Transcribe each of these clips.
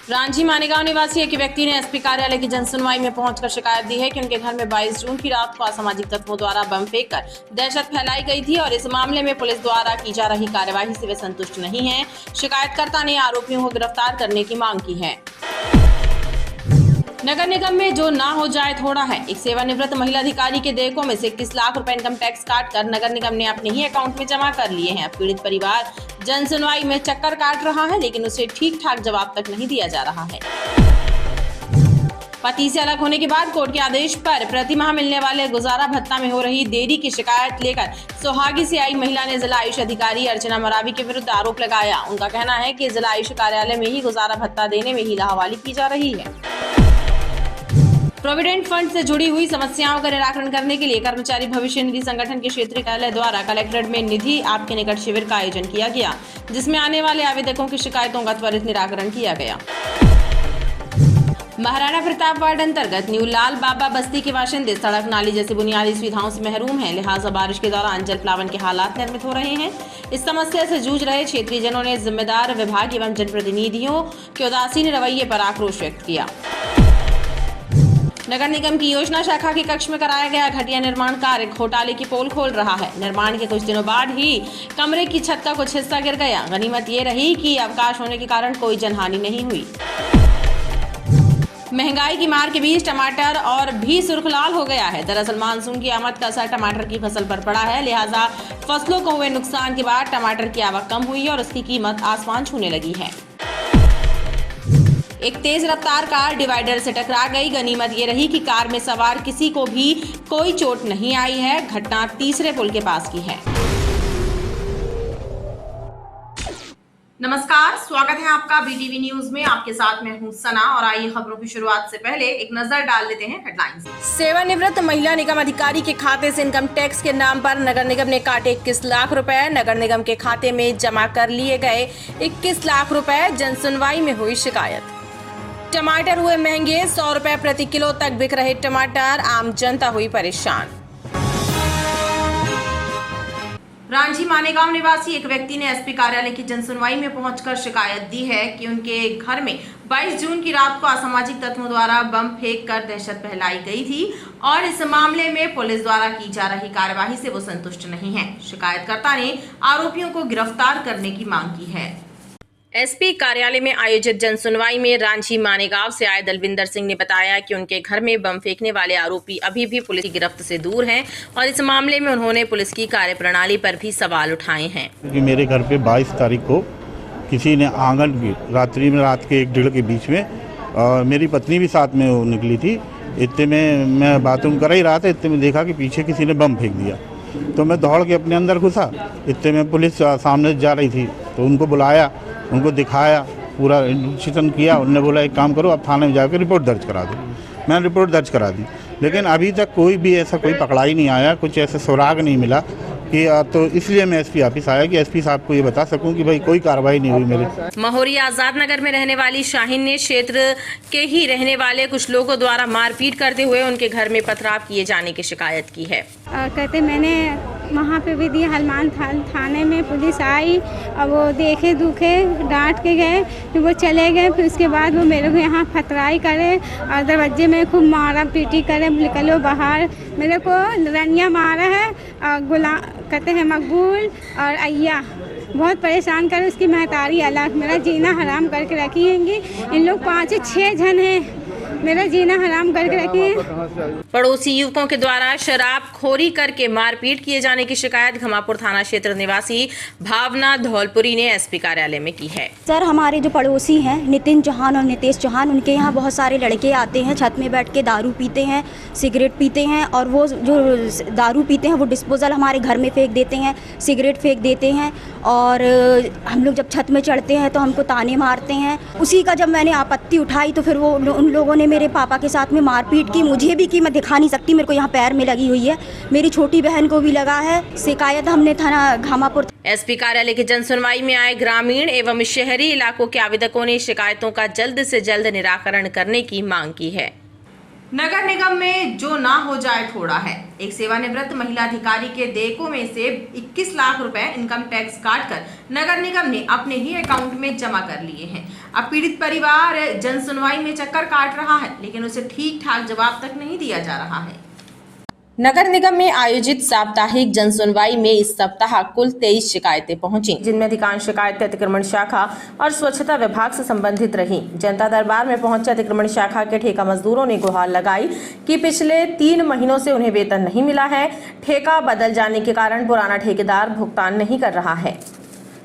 रांची मानेगांव निवासी एक व्यक्ति ने एसपी कार्यालय की जनसुनवाई में पहुंचकर शिकायत दी है कि उनके घर में 22 जून की रात को असामाजिक तत्वों द्वारा बम फेंककर दहशत फैलाई गई थी और इस मामले में पुलिस द्वारा की जा रही कार्यवाही से वे संतुष्ट नहीं हैं। शिकायतकर्ता ने आरोपियों को गिरफ्तार करने की मांग की है। नगर निगम में जो ना हो जाए थोड़ा है। एक सेवानिवृत्त महिला अधिकारी के देयकों में से 21 लाख रुपए इनकम टैक्स काटकर नगर निगम ने अपने ही अकाउंट में जमा कर लिए हैं। पीड़ित परिवार जनसुनवाई में चक्कर काट रहा है, लेकिन उसे ठीक ठाक जवाब तक नहीं दिया जा रहा है। पति से अलग होने के बाद कोर्ट के आदेश पर प्रति माह मिलने वाले गुजारा भत्ता में हो रही देरी की शिकायत लेकर सोहागी से आई महिला ने जिला आयुष अधिकारी अर्चना मरावी के विरुद्ध आरोप लगाया। उनका कहना है कि जिला आयुष कार्यालय में ही गुजारा भत्ता देने में हीलाहवाली की जा रही है। प्रोविडेंट फंड से जुड़ी हुई समस्याओं का निराकरण करने के लिए कर्मचारी भविष्य निधि संगठन के क्षेत्रीय कार्यालय द्वारा कलेक्ट्रेट में निधि आपके निकट शिविर का आयोजन किया गया, जिसमें आने वाले आवेदकों की शिकायतों का त्वरित निराकरण किया गया। महाराणा प्रताप वार्ड अंतर्गत न्यू लाल बाबा बस्ती के बाशिंदे सड़क नाली जैसी बुनियादी सुविधाओं से महरूम हैं, लिहाजा बारिश के दौरान जल प्लावन के हालात निर्मित हो रहे हैं। इस समस्या से जूझ रहे क्षेत्रीय जनों ने जिम्मेदार विभाग एवं जनप्रतिनिधियों के उदासीन रवैये पर आक्रोश व्यक्त किया। नगर निगम की योजना शाखा के कक्ष में कराया गया घटिया निर्माण कार्य घोटाले की पोल खोल रहा है। निर्माण के कुछ दिनों बाद ही कमरे की छत का कुछ हिस्सा गिर गया। गनीमत ये रही कि अवकाश होने के कारण कोई जनहानि नहीं हुई। महंगाई की मार के बीच टमाटर और भी सुर्ख लाल हो गया है। दरअसल मानसून की आमद का असर टमाटर की फसल पर पड़ा है, लिहाजा फसलों को हुए नुकसान के बाद टमाटर की आवक कम हुई और उसकी कीमत आसमान छूने लगी है। एक तेज रफ्तार कार डिवाइडर से टकरा गई। गनीमत ये रही कि कार में सवार किसी को भी कोई चोट नहीं आई है। घटना तीसरे पुल के पास की है। नमस्कार, स्वागत है आपका बीटीवी न्यूज में। आपके साथ मैं हूं सना और आइए खबरों की शुरुआत से पहले एक नजर डाल लेते हैं हेडलाइंस। सेवानिवृत्त महिला निगम अधिकारी के खाते से इनकम टैक्स के नाम पर नगर निगम ने काटे 21 लाख रुपए। नगर निगम के खाते में जमा कर लिए गए 21 लाख रुपए। जनसुनवाई में हुई शिकायत। टमाटर हुए महंगे, 100 रुपए प्रति किलो तक बिक रहे टमाटर। आम जनता हुई परेशान। रांची मानेगांव निवासी एक व्यक्ति ने एसपी कार्यालय की जनसुनवाई में पहुंचकर शिकायत दी है कि उनके घर में 22 जून की रात को असामाजिक तत्वों द्वारा बम फेंककर दहशत फैलाई गई थी और इस मामले में पुलिस द्वारा की जा रही कार्यवाही से वो संतुष्ट नहीं है। शिकायतकर्ता ने आरोपियों को गिरफ्तार करने की मांग की है। एसपी कार्यालय में आयोजित जनसुनवाई में रांची मानेगांव से आए दलविंदर सिंह ने बताया कि उनके घर में बम फेंकने वाले आरोपी अभी भी पुलिस की गिरफ्त से दूर हैं और इस मामले में उन्होंने पुलिस की कार्यप्रणाली पर भी सवाल उठाए हैं। कि मेरे घर पे 22 तारीख को किसी ने आंगन की रात्रि में रात के 1-1:30 के बीच में और मेरी पत्नी भी साथ में निकली थी। इतने में मैं बाथरूम कर ही रहा था, इतने में देखा कि पीछे किसी ने बम फेंक दिया, तो मैं दौड़ के अपने अंदर घुसा। इतने में पुलिस सामने जा रही थी, तो उनको बुलाया, उनको दिखाया, पूरा इन्वेस्टिगेशन किया। उन्होंने बोला एक काम करो, आप थाने में जाकर रिपोर्ट दर्ज करा दो। मैंने रिपोर्ट दर्ज करा दी, लेकिन अभी तक कोई भी ऐसा कोई पकड़ा ही नहीं आया, कुछ ऐसे सुराग नहीं मिला कि तो इसलिए मैं एसपी ऑफिस आया कि एसपी साहब को ये बता सकूं कि भाई कोई कार्रवाई नहीं हुई मेरे। महोरी आजाद नगर में रहने वाली शाहीन ने क्षेत्र के ही रहने वाले कुछ लोगों द्वारा मारपीट करते हुए उनके घर में पथराव किए जाने की शिकायत की है। कहते मैंने वहाँ पे भी दिए, हनुमान थाने में पुलिस आई और वो देखे दुखे डांट के गए, फिर वो चले गए। फिर उसके बाद वो मेरे को यहाँ फतराई करे और दरवाजे में खूब मारा पीटी करे, निकलो बाहर। मेरे को रनिया मारा है और कहते हैं मकबूल और अय्या बहुत परेशान करे। उसकी महतारी अलग, मेरा जीना हराम करके रखी हैंगी। इन लोग 5-6 जन हैं, मेरा जीना हराम करके रखे हैं। पड़ोसी युवकों के द्वारा शराब खोरी करके मारपीट किए जाने की शिकायत घमापुर थाना क्षेत्र निवासी भावना धौलपुरी ने एसपी कार्यालय में की है। सर, हमारे जो पड़ोसी हैं नितिन चौहान और नितेश चौहान, उनके यहाँ बहुत सारे लड़के आते हैं, छत में बैठ के दारू पीते हैं, सिगरेट पीते हैं और वो जो दारू पीते हैं वो डिस्पोजल हमारे घर में फेंक देते हैं, सिगरेट फेंक देते हैं और हम लोग जब छत में चढ़ते हैं तो हमको ताने मारते हैं। उसी का जब मैंने आपत्ति उठाई तो फिर वो उन लोगों ने मेरे पापा के साथ में मारपीट की, मुझे भी की। मैं दिखा नहीं सकती, मेरे को यहाँ पैर में लगी हुई है, मेरी छोटी बहन को भी लगा है। शिकायत हमने थाना घामापुर एसपी कार्यालय की जनसुनवाई में आए ग्रामीण एवं शहरी इलाकों के आवेदकों ने शिकायतों का जल्द से जल्द निराकरण करने की मांग की है। नगर निगम में जो ना हो जाए थोड़ा है। एक सेवानिवृत्त महिला अधिकारी के देयकों में से 21 लाख रुपए इनकम टैक्स काटकर नगर निगम ने अपने ही अकाउंट में जमा कर लिए हैं। अब पीड़ित परिवार जन सुनवाई में चक्कर काट रहा है, लेकिन उसे ठीक ठाक जवाब तक नहीं दिया जा रहा है। नगर निगम में आयोजित साप्ताहिक जन सुनवाई में इस सप्ताह कुल 23 शिकायतें पहुंची, जिनमें अधिकांश शिकायतें अतिक्रमण शाखा और स्वच्छता विभाग से संबंधित रहीं। जनता दरबार में पहुंचे अतिक्रमण शाखा के ठेका मजदूरों ने गुहार लगाई कि पिछले 3 महीनों से उन्हें वेतन नहीं मिला है। ठेका बदल जाने के कारण पुराना ठेकेदार भुगतान नहीं कर रहा है।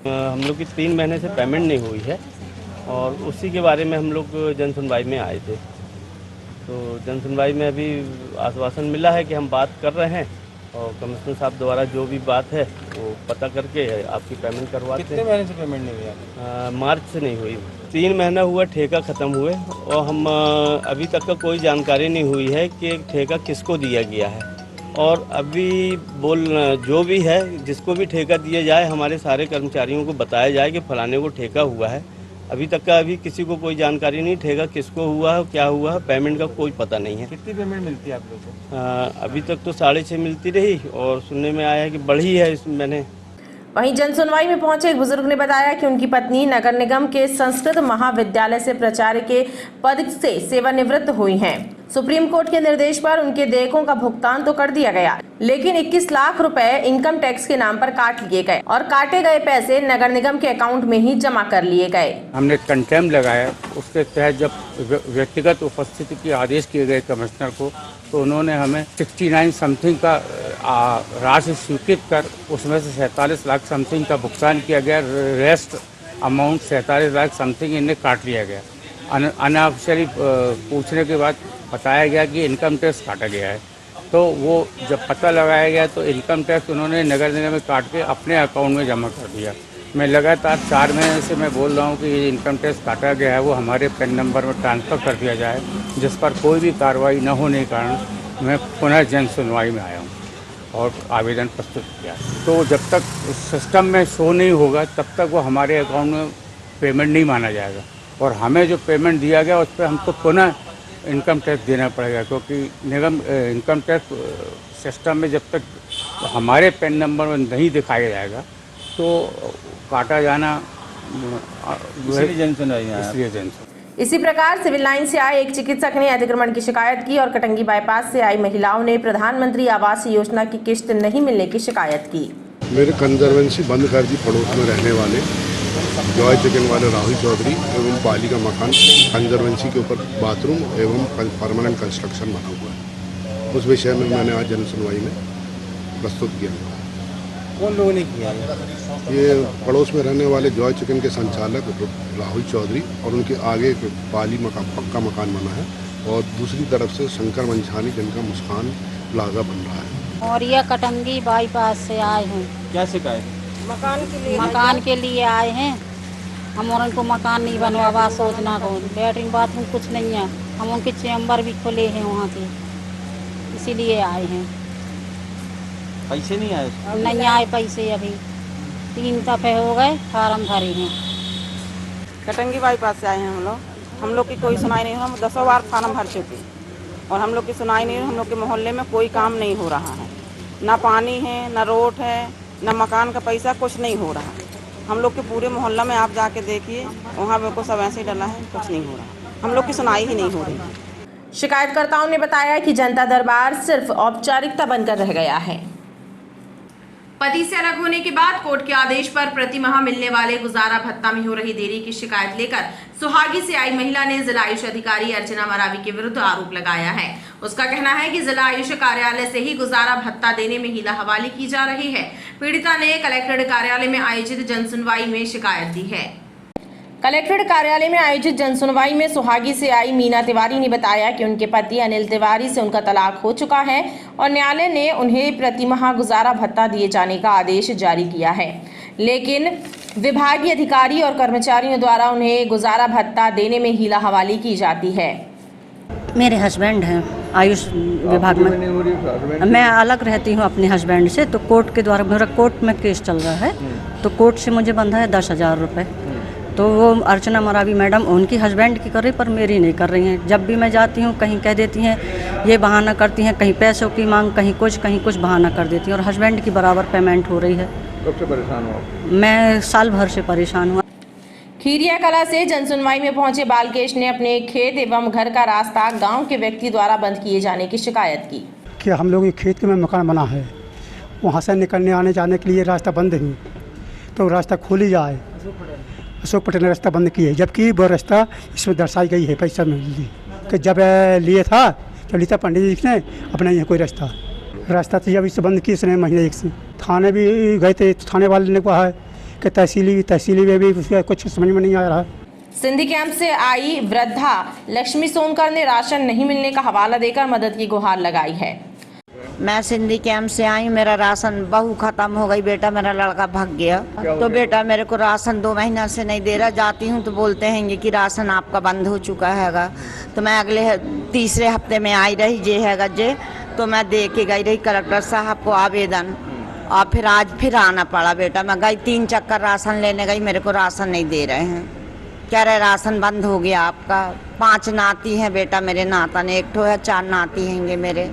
हम लोग की 3 महीने से पेमेंट नहीं हुई है और उसी के बारे में हम लोग जन सुनवाई में आए थे। तो जन सुनवाई में अभी आश्वासन मिला है कि हम बात कर रहे हैं और कमिश्नर साहब द्वारा जो भी बात है वो पता करके आपकी पेमेंट करवाते हैं। कितने महीने से पेमेंट नहीं हुई आपकी? मार्च से नहीं हुई। 3 महीना हुआ ठेका ख़त्म हुए और हम अभी तक का कोई जानकारी नहीं हुई है कि ठेका किसको दिया गया है। और अभी जो भी है जिसको भी ठेका दिया जाए हमारे सारे कर्मचारियों को बताया जाए कि फलाने को ठेका हुआ है। अभी तक का अभी किसी को कोई जानकारी नहीं, ठेका किसको हुआ है, क्या हुआ है, पेमेंट का कोई पता नहीं है। कितनी पेमेंट मिलती है आप लोगों को? अभी तक तो 6.5 मिलती रही और सुनने में आया है कि बढ़ी है इसमें। मैंने वहीं जन सुनवाई में पहुंचे एक बुजुर्ग ने बताया कि उनकी पत्नी नगर निगम के संस्कृत महाविद्यालय से प्राचार्य के पद से सेवानिवृत्त हुई हैं। सुप्रीम कोर्ट के निर्देश पर उनके देयकों का भुगतान तो कर दिया गया, लेकिन 21 लाख रुपए इनकम टैक्स के नाम पर काट लिए गए और काटे गए पैसे नगर निगम के अकाउंट में ही जमा कर लिए गए। हमने कंटेम्प्ट लगाया, उसके तहत जब व्यक्तिगत उपस्थिति के आदेश किए गए कमिश्नर को, तो उन्होंने हमें 69 समथिंग का राशि स्वीकृत कर उसमें से 47 लाख समथिंग का भुगतान किया गया। रेस्ट अमाउंट 47 लाख समथिंग इन्हें काट लिया गया। अनऑफिशियली पूछने के बाद बताया गया कि इनकम टैक्स काटा गया है। तो वो जब पता लगाया गया तो इनकम टैक्स उन्होंने नगर निगम में काट के अपने अकाउंट में जमा कर दिया। मैं लगातार 4 महीने से मैं बोल रहा हूँ कि ये इनकम टैक्स काटा गया है वो हमारे पैन नंबर में ट्रांसफ़र कर दिया जाए, जिस पर कोई भी कार्रवाई न होने के कारण मैं पुनः जन सुनवाई में आया हूँ और आवेदन प्रस्तुत किया। तो जब तक सिस्टम में शो नहीं होगा तब तक वो हमारे अकाउंट में पेमेंट नहीं माना जाएगा और हमें जो पेमेंट दिया गया उस पर हमको पुनः इनकम टैक्स देना पड़ेगा, क्योंकि निगम इनकम टैक्स सिस्टम में जब तक हमारे पैन नंबर में नहीं दिखाया जाएगा तो काटा जाना इसलिए जन सुनवाई में आया। इसलिए जन इसी प्रकार सिविल लाइन से आए एक चिकित्सक ने अतिक्रमण की शिकायत की और कटंगी बाईपास से आई महिलाओं ने प्रधानमंत्री आवास योजना की किश्त नहीं मिलने की शिकायत की। मेरे कंजर्वेंसी बंद कर दी। पड़ोस में रहने वाले जॉय चिकन वाले राहुल चौधरी एवं पाली का मकान कंजर्वेंसी के ऊपर बाथरूम एवं परमानेंट कंस्ट्रक्शन बना हुआ है। उस विषय में मैंने आज जन सुनवाई में प्रस्तुत किया। कौन लोगों ने किया ये पड़ोस में रहने वाले जॉय चिकन के संचालक राहुल चौधरी और उनके आगे पाली मकान पक्का मकान बना है और दूसरी तरफ से शंकर मंछानी जिनका मुस्कान प्लाजा बन रहा है। और यह कटंगी बाईपास से आए हैं। क्या शिकायत? मकान के लिए आए हैं हम, और उनको मकान नहीं बनवा सोचना को लेटरिन बाथरूम कुछ नहीं है। हम उनके चैम्बर भी खुले हैं वहाँ के, इसीलिए आए हैं। पैसे नहीं आए? नहीं आए पैसे, अभी 3 दफे हो गए फार्म भरे हैं। कटंगी बाईपास से आए हैं हम लोग की कोई सुनाई नहीं हुआ। हम 10 बार फार्म भर चुके और हम लोग की सुनाई नहीं हुई। हम लोग के मोहल्ले में कोई काम नहीं हो रहा है, ना पानी है, ना रोड है, ना मकान का पैसा, कुछ नहीं हो रहा। हम लोग के पूरे मोहल्ला में आप जाके देखिए, वहाँ पे सब ऐसे ही डला है, कुछ नहीं हो रहा। हम लोग की सुनाई ही नहीं हो रही। शिकायतकर्ताओं ने बताया कि जनता दरबार सिर्फ औपचारिकता बनकर रह गया है। पति से अलग होने के बाद कोर्ट के आदेश पर प्रति माह मिलने वाले गुजारा भत्ता में हो रही देरी की शिकायत लेकर सुहागी से आई महिला ने जिला आयुष अधिकारी अर्चना मरावी के विरुद्ध आरोप लगाया है। उसका कहना है कि जिला आयुष कार्यालय से ही गुजारा भत्ता देने में हीला हवाली की जा रही है। पीड़िता ने कलेक्ट्रेट कार्यालय में आयोजित जनसुनवाई में शिकायत दी है। कलेक्ट्रेट कार्यालय में आयोजित जनसुनवाई में सुहागी से आई मीना तिवारी ने बताया कि उनके पति अनिल तिवारी से उनका तलाक हो चुका है और न्यायालय ने उन्हें प्रतिमाह गुजारा भत्ता दिए जाने का आदेश जारी किया है, लेकिन विभागीय अधिकारी और कर्मचारियों द्वारा उन्हें गुजारा भत्ता देने में हीला हवाली की जाती है। मेरे हस्बैंड हैं आयुष विभाग में, मैं अलग रहती हूँ अपने हस्बैंड से। तो कोर्ट के द्वारा, मेरा कोर्ट में केस चल रहा है, तो कोर्ट से मुझे बंधा है 10,000 रुपये। तो वो अर्चना मरावी मैडम उनकी हस्बैंड की कर रही, पर मेरी नहीं कर रही हैं। जब भी मैं जाती हूँ कहीं कह देती हैं, ये बहाना करती हैं, कहीं पैसों की मांग, कहीं कुछ बहाना कर देती हैं, और हस्बैंड की बराबर पेमेंट हो रही है। कब से परेशान हो आप? मैं साल भर से परेशान हूँ। खीरिया कला से जनसुनवाई में पहुंचे बालकेश ने अपने खेत एवं घर का रास्ता गांव के व्यक्ति द्वारा बंद किए जाने की शिकायत की। कि हम लोग खेत के में मकान बना है, वहाँ से निकलने आने जाने के लिए रास्ता बंद है, तो रास्ता खोली जाए। अशोक पटेल ने रास्ता बंद किया है, जबकि वो रास्ता इसमें दर्शाई गई है पैसा में कि जब लिए था तो लिया पंडित जी ने अपना यहाँ कोई रास्ता तो जब इससे बंद किया इसने महीने एक से थाने भी गए थे, तो थाने वाले ने कहा है कि तहसीली में भी उसका कुछ समझ में नहीं आ रहा। सिंधी कैंप से आई वृद्धा लक्ष्मी सोनकर ने राशन नहीं मिलने का हवाला देकर मदद की गुहार लगाई है। मैं सिंधी कैंप से आई, मेरा राशन बहू खत्म हो गई, बेटा मेरा लड़का भाग गया, तो बेटा मेरे को राशन 2 महीना से नहीं दे रहा। जाती हूँ तो बोलते हैं कि राशन आपका बंद हो चुका हैगा। तो मैं अगले तीसरे हफ्ते में आई रही जे हैगा जे, तो मैं दे के गई रही कलेक्टर साहब को आवेदन, और फिर आज फिर आना पड़ा। बेटा मैं गई 3 चक्कर राशन लेने गई, मेरे को राशन नहीं दे रहे हैं, कह रहे राशन बंद हो गया आपका। 5 नाती हैं बेटा मेरे, नाता ने 1 ठो है, 4 नाती हैंगे मेरे।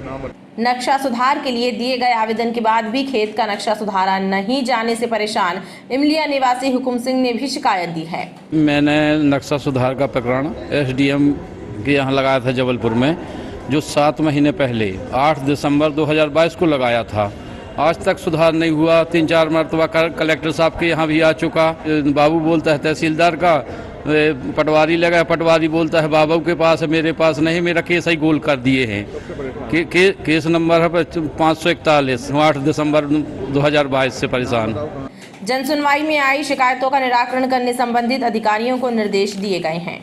नक्शा सुधार के लिए दिए गए आवेदन के बाद भी खेत का नक्शा सुधारा नहीं जाने से परेशान इमलिया निवासी हुकुम सिंह ने भी शिकायत दी है। मैंने नक्शा सुधार का प्रकरण SDM के यहाँ लगाया था जबलपुर में, जो 7 महीने पहले 8 दिसंबर 2022 को लगाया था। आज तक सुधार नहीं हुआ। 3-4 मरतबा कलेक्टर साहब के यहाँ भी आ चुका। बाबू बोलता है तहसीलदार का, पटवारी लगा, पटवारी बोलता है बाबू के पास है, मेरे पास नहीं, मेरा केस ही गोल कर दिए हैं। केस नंबर है 541। 8 दिसंबर 2022 से परेशान। जनसुनवाई में आई शिकायतों का निराकरण करने संबंधित अधिकारियों को निर्देश दिए गए हैं।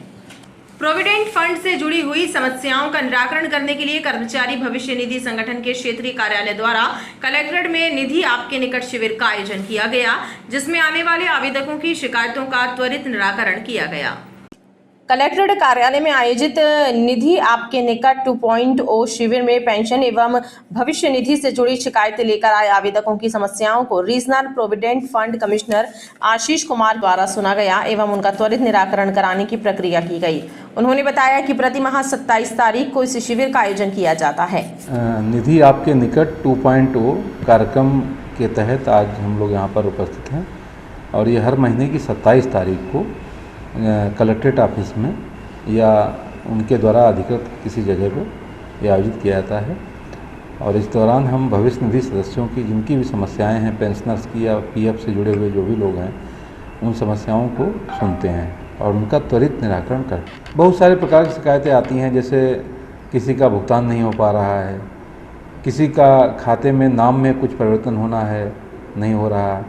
प्रोविडेंट फंड से जुड़ी हुई समस्याओं का निराकरण करने के लिए कर्मचारी भविष्य निधि संगठन के क्षेत्रीय कार्यालय द्वारा कलेक्ट्रेट में निधि आपके निकट शिविर का आयोजन किया गया, जिसमें आने वाले आवेदकों की शिकायतों का त्वरित निराकरण किया गया। कलेक्ट्रेट कार्यालय में आयोजित निधि आपके निकट 2.0 शिविर में पेंशन एवं भविष्य निधि से जुड़ी शिकायतें लेकर आए आवेदकों की समस्याओं को regional provident fund commissioner Ashish Kumar द्वारा सुना गया एवं उनका त्वरित निराकरण कराने की प्रक्रिया की गई। उन्होंने बताया कि प्रति माह 27 तारीख को इस शिविर का आयोजन किया जाता है। निधि आपके निकट 2.0 कार्यक्रम के तहत आज हम लोग यहाँ पर उपस्थित हैं, और ये हर महीने की 27 तारीख को कलेक्ट्रेट ऑफिस में या उनके द्वारा अधिकृत किसी जगह पर यह आयोजित किया जाता है। और इस दौरान हम भविष्य निधि सदस्यों की जिनकी भी समस्याएं हैं, पेंशनर्स की या PF से जुड़े हुए जो भी लोग हैं, उन समस्याओं को सुनते हैं और उनका त्वरित निराकरण करते हैं। बहुत सारे प्रकार की शिकायतें आती हैं, जैसे किसी का भुगतान नहीं हो पा रहा है, किसी का खाते में नाम में कुछ परिवर्तन होना है, नहीं हो रहा,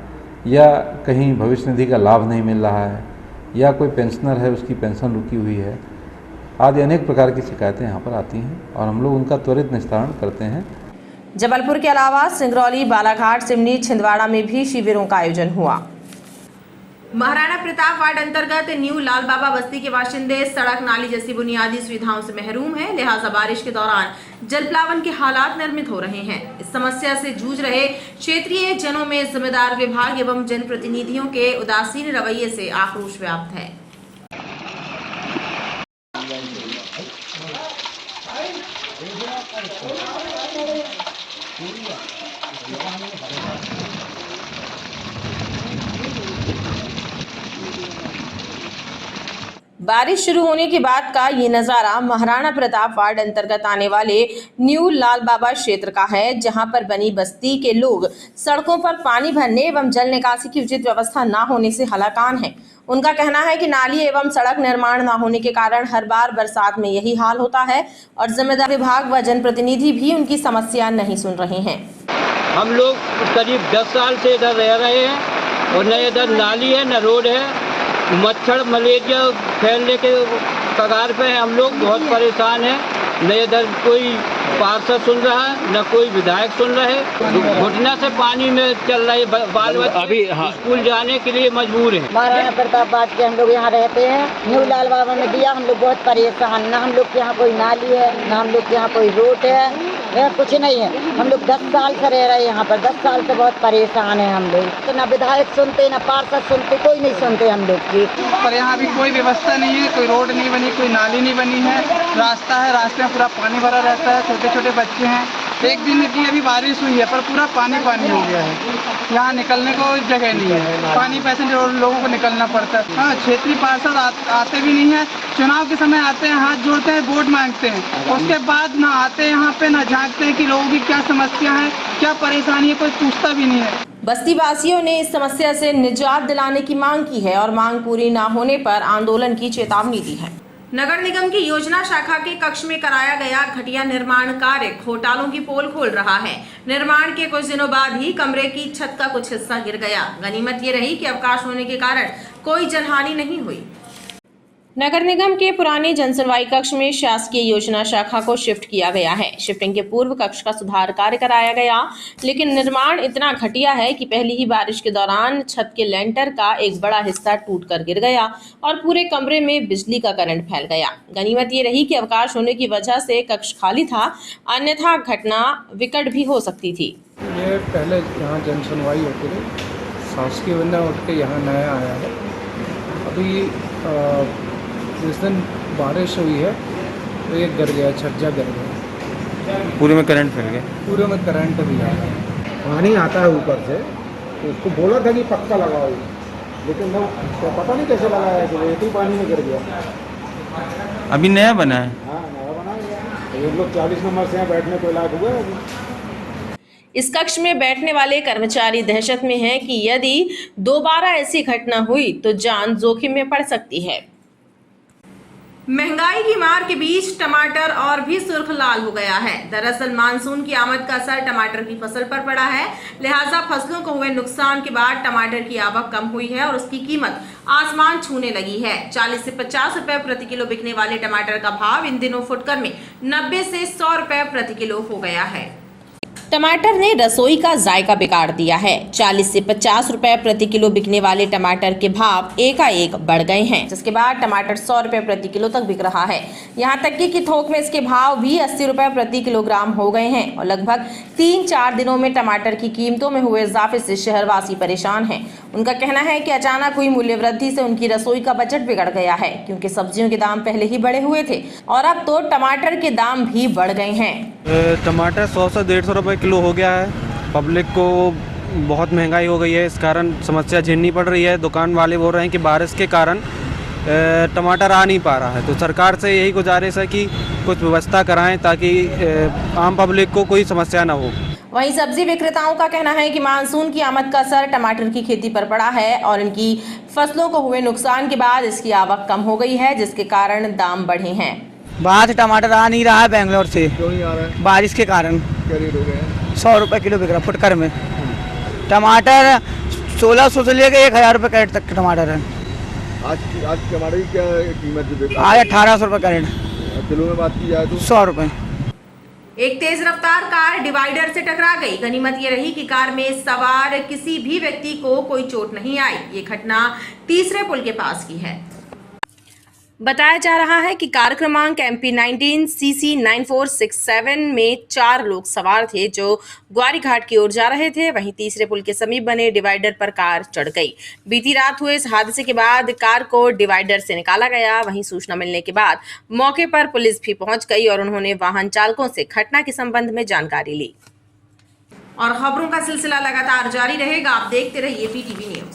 या कहीं भविष्य निधि का लाभ नहीं मिल रहा है, या कोई पेंशनर है उसकी पेंशन रुकी हुई है, आदि अनेक प्रकार की शिकायतें यहाँ पर आती हैं और हम लोग उनका त्वरित निस्तारण करते हैं। जबलपुर के अलावा सिंगरौली, बालाघाट, सिवनी, छिंदवाड़ा में भी शिविरों का आयोजन हुआ। महाराणा प्रताप वार्ड अंतर्गत न्यू लाल बाबा बस्ती के बाशिंदे सड़क नाली जैसी बुनियादी सुविधाओं से महरूम है, लिहाजा बारिश के दौरान जलप्लावन के हालात निर्मित हो रहे हैं। इस समस्या से जूझ रहे क्षेत्रीय जनों में जिम्मेदार विभाग एवं जनप्रतिनिधियों के उदासीन रवैये से आक्रोश व्याप्त है। बारिश शुरू होने के बाद का ये नज़ारा महाराणा प्रताप वार्ड अंतर्गत आने वाले न्यू लाल बाबा क्षेत्र का है, जहां पर बनी बस्ती के लोग सड़कों पर पानी भरने एवं जल निकासी की उचित व्यवस्था न होने से हलाकान हैं। उनका कहना है कि नाली एवं सड़क निर्माण न होने के कारण हर बार बरसात में यही हाल होता है और जिम्मेदार विभाग व जनप्रतिनिधि भी उनकी समस्या नहीं सुन रहे हैं। हम लोग करीब 10 साल से इधर रह रहे हैं और न इधर नाली है न रोड है, मच्छर मलेरिया फैलने के कगार पे हैं। हम लोग बहुत परेशान हैं, न इधर कोई पार्षद सुन रहा है न कोई विधायक सुन रहे। घुटना से पानी में चल रहे बाल बच्चे अभी स्कूल जाने के लिए मजबूर हैं। महाराणा प्रताप वार्ड के हम लोग यहाँ रहते हैं। न्यू लाल बाबा में दिया, हम लोग बहुत परेशान, ना हम लोग के यहाँ कोई नाली है, ना हम लोग के यहाँ कोई रोड है, कुछ नहीं है। हम लोग 10 साल से रह रहे हैं यहाँ पर, 10 साल से बहुत परेशान हैं हम लोग। तो ना विधायक सुनते, ना पार्षद सुनते, कोई नहीं सुनते हम लोग की। पर यहाँ अभी कोई व्यवस्था नहीं है, कोई रोड नहीं बनी, कोई नाली नहीं बनी है। रास्ता है, रास्ते में पूरा पानी भरा रहता है, छोटे छोटे बच्चे हैं। एक दिन की अभी बारिश हुई है पर पूरा पानी पानी हो गया है, यहाँ निकलने को जगह नहीं है। पानी पैसेंजर और लोगों को निकलना पड़ता है। हाँ, क्षेत्रीय पार्षद आते भी नहीं है। चुनाव के समय आते हैं, हाथ जोड़ते हैं, वोट मांगते हैं, उसके बाद ना आते हैं यहाँ पे, ना झांकते हैं कि लोगों की क्या समस्या है, क्या परेशानी है, कोई पूछता भी नहीं है। बस्ती वासियों ने इस समस्या से निजात दिलाने की मांग की है और मांग पूरी न होने पर आंदोलन की चेतावनी दी है। नगर निगम की योजना शाखा के कक्ष में कराया गया घटिया निर्माण कार्य घोटालों की पोल खोल रहा है। निर्माण के कुछ दिनों बाद ही कमरे की छत का कुछ हिस्सा गिर गया। गनीमत ये रही कि अवकाश होने के कारण कोई जनहानि नहीं हुई। नगर निगम के पुराने जनसुनवाई कक्ष में शासकीय योजना शाखा को शिफ्ट किया गया है। शिफ्टिंग के पूर्व कक्ष का सुधार कार्य कराया गया, लेकिन निर्माण इतना घटिया है कि पहली ही बारिश के दौरान छत के लेंटर का एक बड़ा हिस्सा टूटकर गिर गया और पूरे कमरे में बिजली का करंट फैल गया। गनीमत ये रही कि अवकाश होने की वजह से कक्ष खाली था, अन्यथा घटना विकट भी हो सकती थी। ये पहले यहाँ जनसुनवाई होती थी, शासकीय योजना उठ के यहाँ नया आया है। अभी जिस दिन बारिश हुई है तो एक गिर गया, छज्जा गिर गया, पूरे में करंट फैल गया। पूरे में करंट भी आ गया। पानी आता है ऊपर से, तो उसको बोला था कि पक्का लगाओ, लेकिन वो तो पता नहीं कैसे लगाया कि एक ही पानी में गिर गया। अभी नया बना है। हाँ, नया बना है। ये लोग 40 नंबर से यहाँ बैठने को इलाज हुआ है। इस कक्ष में बैठने वाले कर्मचारी दहशत में हैं कि यदि दोबारा ऐसी घटना हुई तो जान जोखिम में पड़ सकती है। महंगाई की मार के बीच टमाटर और भी सुर्ख लाल हो गया है। दरअसल मानसून की आमद का असर टमाटर की फसल पर पड़ा है, लिहाजा फसलों को हुए नुकसान के बाद टमाटर की आवक कम हुई है और उसकी कीमत आसमान छूने लगी है। 40 से 50 रुपए प्रति किलो बिकने वाले टमाटर का भाव इन दिनों फुटकर में 90 से 100 रुपए प्रति किलो हो गया है। टमाटर ने रसोई का जायका बिगाड़ दिया है। 40 से 50 रुपए प्रति किलो बिकने वाले टमाटर के भाव एकाएक बढ़ गए हैं, जिसके बाद टमाटर 100 रुपए प्रति किलो तक बिक रहा है। यहां तक कि थोक में इसके भाव भी 80 रुपए प्रति किलोग्राम हो गए हैं और लगभग 3-4 दिनों में टमाटर की कीमतों में हुए इजाफे से शहरवासी परेशान हैं। उनका कहना है कि अचानक हुई मूल्य वृद्धि से उनकी रसोई का बजट बिगड़ गया है, क्योंकि सब्जियों के दाम पहले ही बढ़े हुए थे और अब तो टमाटर के दाम भी बढ़ गए हैं। टमाटर 100 से 150 रुपए किलो हो गया है। पब्लिक को बहुत महंगाई हो गई है, इस कारण समस्या झेलनी पड़ रही है। दुकान वाले बोल रहे हैं कि बारिश के कारण टमाटर आ नहीं पा रहा है, तो सरकार से यही गुजारिश है कि कुछ व्यवस्था कराएं ताकि आम पब्लिक को कोई समस्या ना हो। वहीं सब्जी विक्रेताओं का कहना है कि मानसून की आमद का असर टमाटर की खेती पर पड़ा है और इनकी फसलों को हुए नुकसान के बाद इसकी आवक कम हो गई है, जिसके कारण दाम बढ़े हैं। बाहर से टमाटर आ नहीं रहा है बेंगलोर से, क्यों नहीं आ रहा है? बारिश के कारण। क्या रेट हो गया? 100 रुपए किलो बिक रहा फुटकर में। टमाटर 1600 से लेकर 1000 रुपए कैरेट तक टमाटर है। आज टमाटर की क्या कीमत है? आज 1800 रुपए कैरेट। किलो में बात की जाए तो 100 रुपए। एक तेज रफ्तार कार डिवाइडर से टकरा गई। गनीमत ये रही कि कार में सवार किसी भी व्यक्ति को कोई चोट नहीं आई। ये घटना तीसरे पुल के पास की है। बताया जा रहा है कि कार क्रमांक MP19 CC 9467 में 4 लोग सवार थे जो ग्वारी घाट की ओर जा रहे थे। वहीं तीसरे पुल के समीप बने डिवाइडर पर कार चढ़ गई। बीती रात हुए इस हादसे के बाद कार को डिवाइडर से निकाला गया। वहीं सूचना मिलने के बाद मौके पर पुलिस भी पहुंच गई और उन्होंने वाहन चालकों से घटना के संबंध में जानकारी ली। और खबरों का सिलसिला लगातार जारी रहेगा। आप देखते रहिए PTV न्यूज।